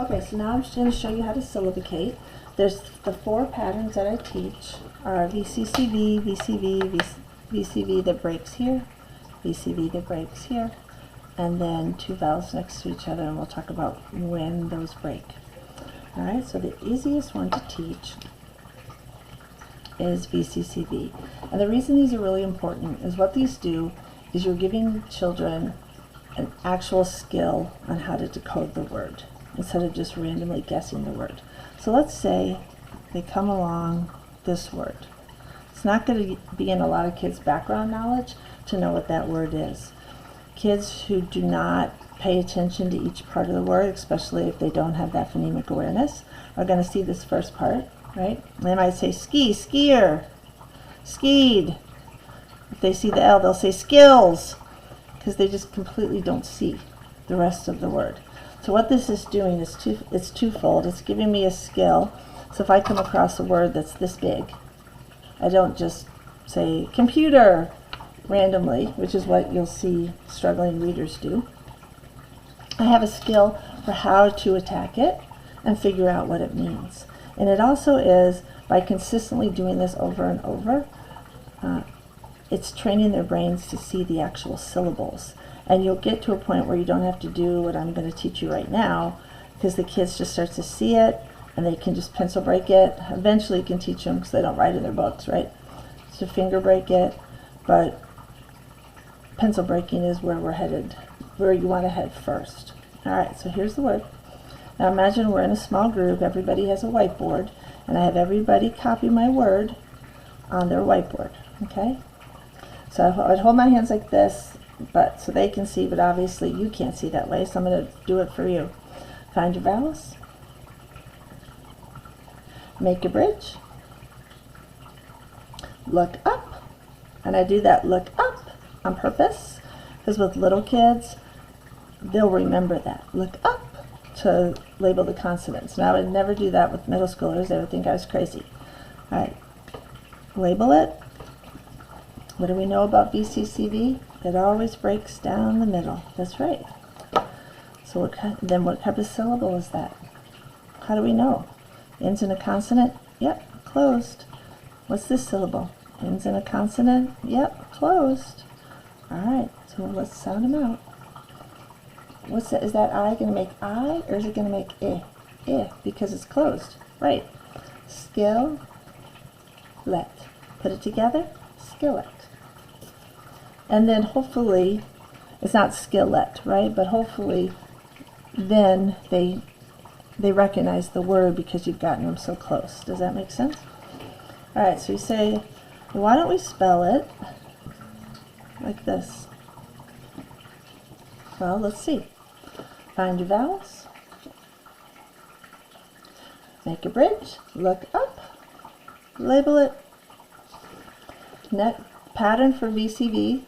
Okay, so now I'm just going to show you how to syllabicate. There's the 4 patterns that I teach are VCCV, VCV, VCV that breaks here, VCV that breaks here, and then 2 vowels next to each other, and we'll talk about when those break. Alright, so the easiest one to teach is VCCV. And the reason these are really important is what these do is you're giving children an actual skill on how to decode the word instead of just randomly guessing the word. So let's say they come along this word. It's not going to be in a lot of kids' background knowledge to know what that word is. Kids who do not pay attention to each part of the word, especially if they don't have that phonemic awareness, are going to see this first part, right? They might say ski, skier, skied. If they see the L, they'll say skills, because they just completely don't see the rest of the word. So what this is doing is it's twofold. It's giving me a skill. So if I come across a word that's this big, I don't just say computer randomly, which is what you'll see struggling readers do. I have a skill for how to attack it and figure out what it means. And it also is, by consistently doing this over and over, it's training their brains to see the actual syllables. And you'll get to a point where you don't have to do what I'm going to teach you right now, because the kids just start to see it and they can just pencil break it. Eventually you can teach them, because they don't write in their books, right? So finger break it, but pencil breaking is where we're headed, where you want to head first. Alright, so here's the word. Now imagine we're in a small group, everybody has a whiteboard, and I have everybody copy my word on their whiteboard, okay? So I'd hold my hands like this, but so they can see, but obviously you can't see that way, so I'm going to do it for you. Find your vowels. Make a bridge. Look up. And I do that look up on purpose, because with little kids, they'll remember that. Look up to label the consonants. Now I would never do that with middle schoolers. They would think I was crazy. Alright, label it. What do we know about VCCV? It always breaks down the middle. That's right. So what type of syllable is that? How do we know? Ends in a consonant? Yep, closed. What's this syllable? Ends in a consonant? Yep, closed. Alright, so let's sound them out. What's that? Is that I going to make I, or is it going to make I? I, because it's closed. Right. Skill, let. Put it together, skillet. And then hopefully, it's not skillet, right? But hopefully then they recognize the word because you've gotten them so close. Does that make sense? Alright, so you say, well, why don't we spell it like this? Well, let's see. Find your vowels. Make a bridge. Look up. Label it. Next pattern for VCV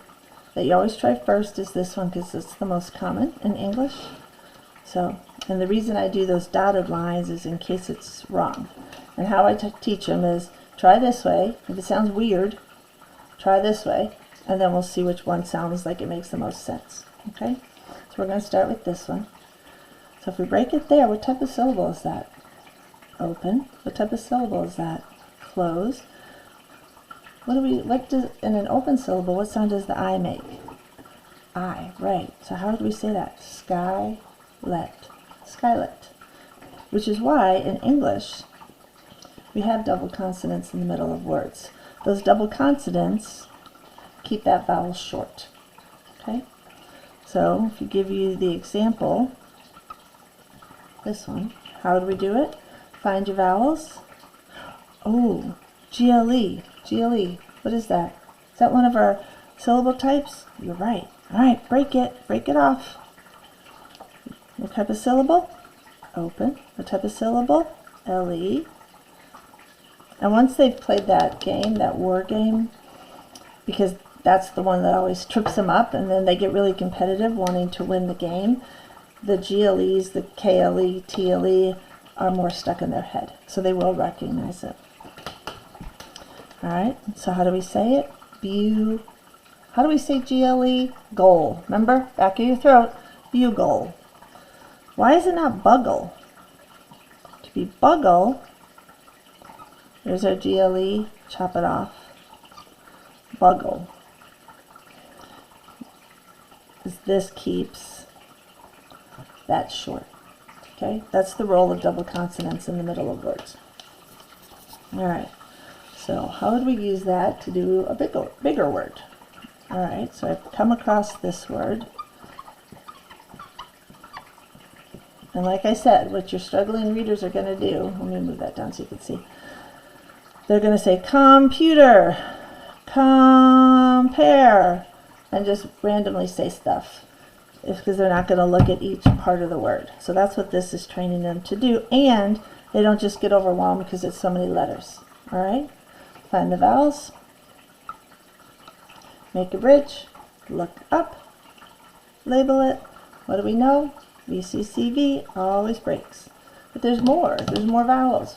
that you always try first is this one, because it's the most common in English. So, and the reason I do those dotted lines is in case it's wrong. And how I teach them is try this way. If it sounds weird, try this way, and then we'll see which one sounds like it makes the most sense. Okay? So we're going to start with this one. So if we break it there, what type of syllable is that? Open. What type of syllable is that? Close. In an open syllable, what sound does the I make? I, right. So how did we say that? Sky, let. Skylet. Which is why in English we have double consonants in the middle of words. Those double consonants keep that vowel short. Okay? So if you give you the example, this one, how do we do it? Find your vowels. Oh, GLE. GLE. What is that? Is that one of our syllable types? You're right. Alright, break it. Break it off. What type of syllable? Open. What type of syllable? LE. And once they've played that game, that war game, because that's the one that always trips them up, and then they get really competitive wanting to win the game, the GLEs, the KLE, TLE are more stuck in their head. So they will recognize it. Alright, so how do we say it? How do we say GLE? Goal. Remember? Back of your throat. Bugle. Why is it not buggle? to be bugle. There's our GLE, chop it off. Bugle. This keeps that short. Okay, that's the role of double consonants in the middle of words. All right, so how would we use that to do a bigger word? All right, so I've come across this word. And like I said, what your struggling readers are going to do, let me move that down so you can see. They're going to say computer, compare, and just randomly say stuff, because they're not going to look at each part of the word. So that's what this is training them to do, and they don't just get overwhelmed because it's so many letters. All right, find the vowels, make a bridge, look up, label it. What do we know? VCCV always breaks. But there's more vowels.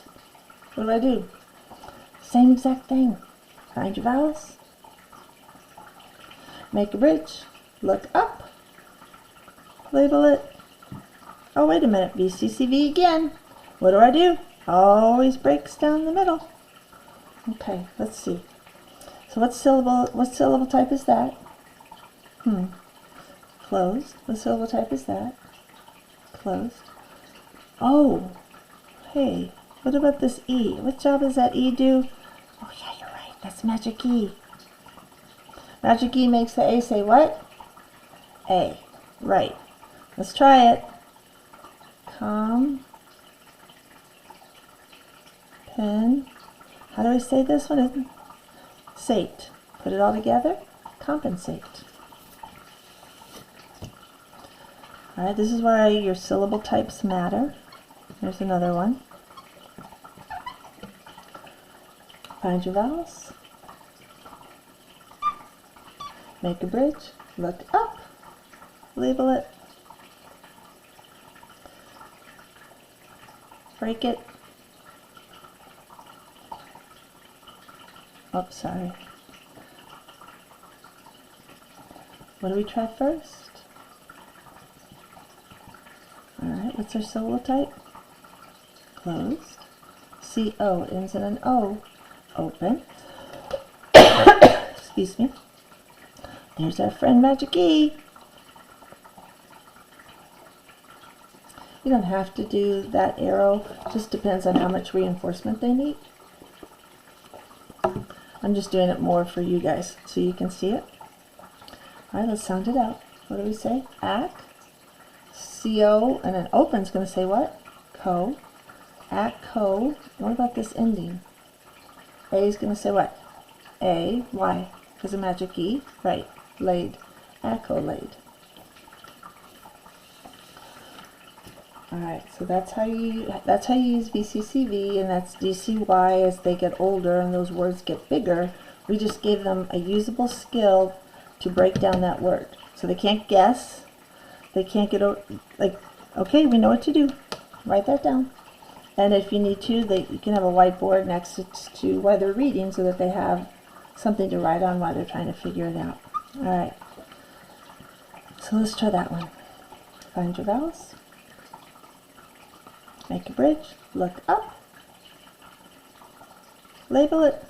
What do I do? Same exact thing. Find your vowels, make a bridge, look up, label it. Oh, wait a minute, VCCV again. What do? Always breaks down the middle. Okay, let's see. So what syllable type is that? Closed. What syllable type is that? Closed. Oh, hey, what about this E? What job does that E do? Oh yeah, you're right, that's magic E. Magic E makes the A say what? A. Right. Let's try it. Pen. How do I say this one? Sate. Put it all together. Compensate. All right, this is why your syllable types matter. There's another one. Find your vowels. Make a bridge. Look up. Label it. Break it. Oh, sorry. What do we try first? Alright, what's our syllable type? Closed. C-O ends in an O. Open. Excuse me. There's our friend Magic E. You don't have to do that arrow. Just depends on how much reinforcement they need. I'm just doing it more for you guys so you can see it. Alright, let's sound it out. What do we say? Ac. C-O, and then open's going to say what? Co. Ac, co. What about this ending? A is going to say what? A. Why? Because of magic E? Right. Laid. Accolade. Alright, so that's how you use VCCV, and that's DCY as they get older and those words get bigger. We just gave them a usable skill to break down that word. So they can't guess. They can't get like, okay, we know what to do. Write that down. And if you need to, you can have a whiteboard next to while they're reading so that they have something to write on while they're trying to figure it out. Alright, so let's try that one. Find your vowels. Make a bridge. Look up. Label it.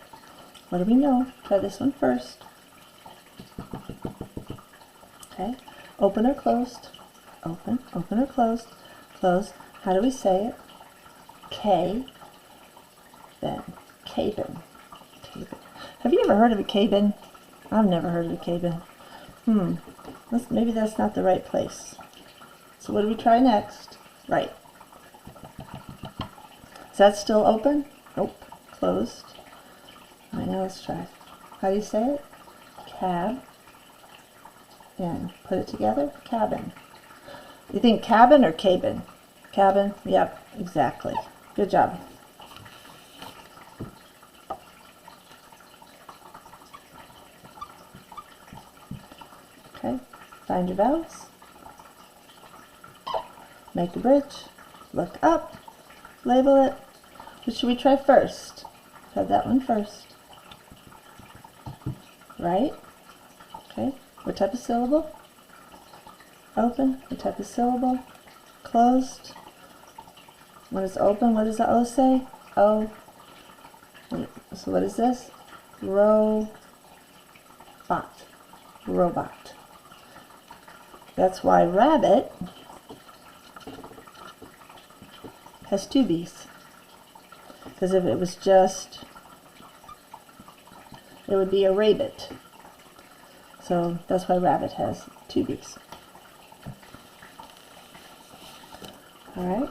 What do we know? Try this one first. Okay. Open or closed? Open. Open or closed? Closed. How do we say it? K. Then. Cabin. Cabin. Have you ever heard of a cabin? I've never heard of a cabin. Maybe that's not the right place. So what do we try next? Right. Is that still open? Nope. Closed. All right, now let's try. How do you say it? Cab. And put it together. Cabin. You think cabin or cabin? Cabin? Yep, exactly. Good job. Okay. Find your vowels. Make a bridge. Look up. Label it. What should we try first? Try that one first. Right? Okay. What type of syllable? Open. What type of syllable? Closed. When it's open, what does the O say? O. So what is this? Robot. Robot. That's why rabbit has two B's. Because if it was just, it would be a rabbit. So that's why rabbit has two B's. Alright,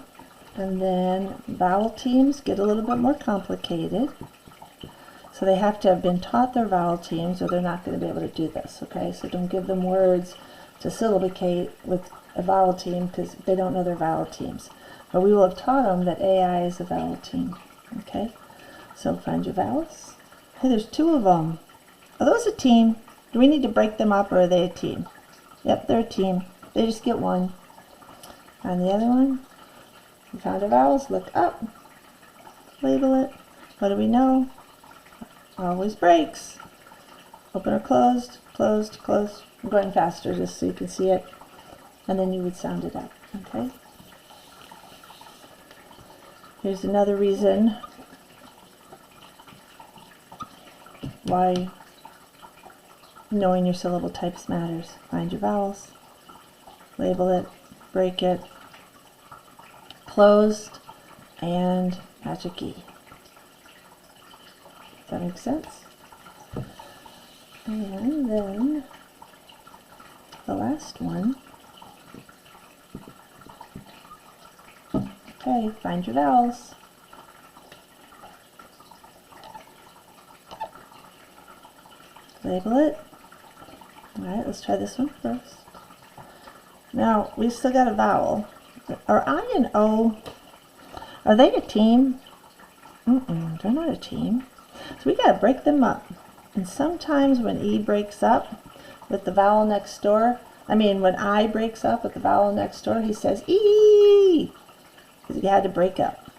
and then vowel teams get a little bit more complicated. So they have to have been taught their vowel teams or they're not going to be able to do this, okay? So don't give them words to syllabicate with a vowel team because they don't know their vowel teams. But we will have taught them that AI is a vowel team, okay? So find your vowels. Hey, there's two of them. Are those a team? Do we need to break them up or are they a team? Yep, they're a team. They just get one. And the other one? We found our vowels. Look up. Label it. What do we know? Always breaks. Open or closed, closed, closed. I'm going faster just so you can see it. And then you would sound it out. Okay? Here's another reason why knowing your syllable types matters. Find your vowels. Label it. Break it. Closed. And magic E. Does that make sense? And then the last one. Okay, find your vowels. Label it. Alright, let's try this one first. Now, we've still got a vowel. Are I and O, are they a team? They're not a team. So we got to break them up. And sometimes when E breaks up with the vowel next door, when I breaks up with the vowel next door, he says E! Because he had to break up.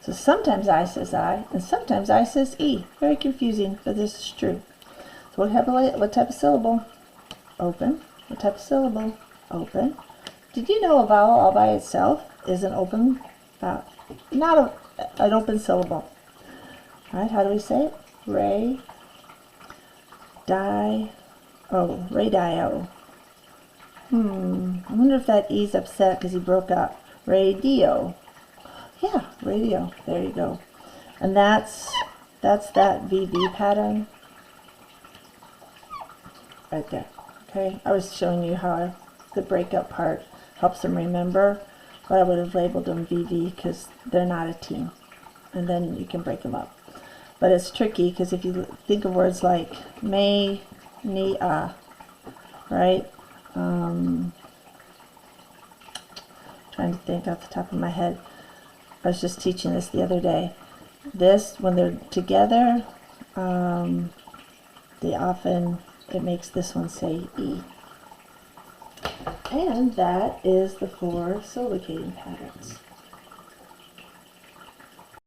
So sometimes I says I, and sometimes I says E. Very confusing, but this is true. So what type of syllable? Open. What type of syllable? Open. Did you know a vowel all by itself is an open vowel? Not an open syllable. Alright, how do we say it? Ray, die, oh, radio. I wonder if that E's upset because he broke up. Radio. Yeah, radio. There you go. And that's that VV pattern. Right there. Okay, I was showing you how the breakup part helps them remember, but I would have labeled them VV because they're not a team. And then you can break them up. But it's tricky because if you think of words like may, ni, right? Trying to think off the top of my head. I was just teaching this the other day. This, when they're together, it makes this one say E. And that is the 4 syllabicating patterns.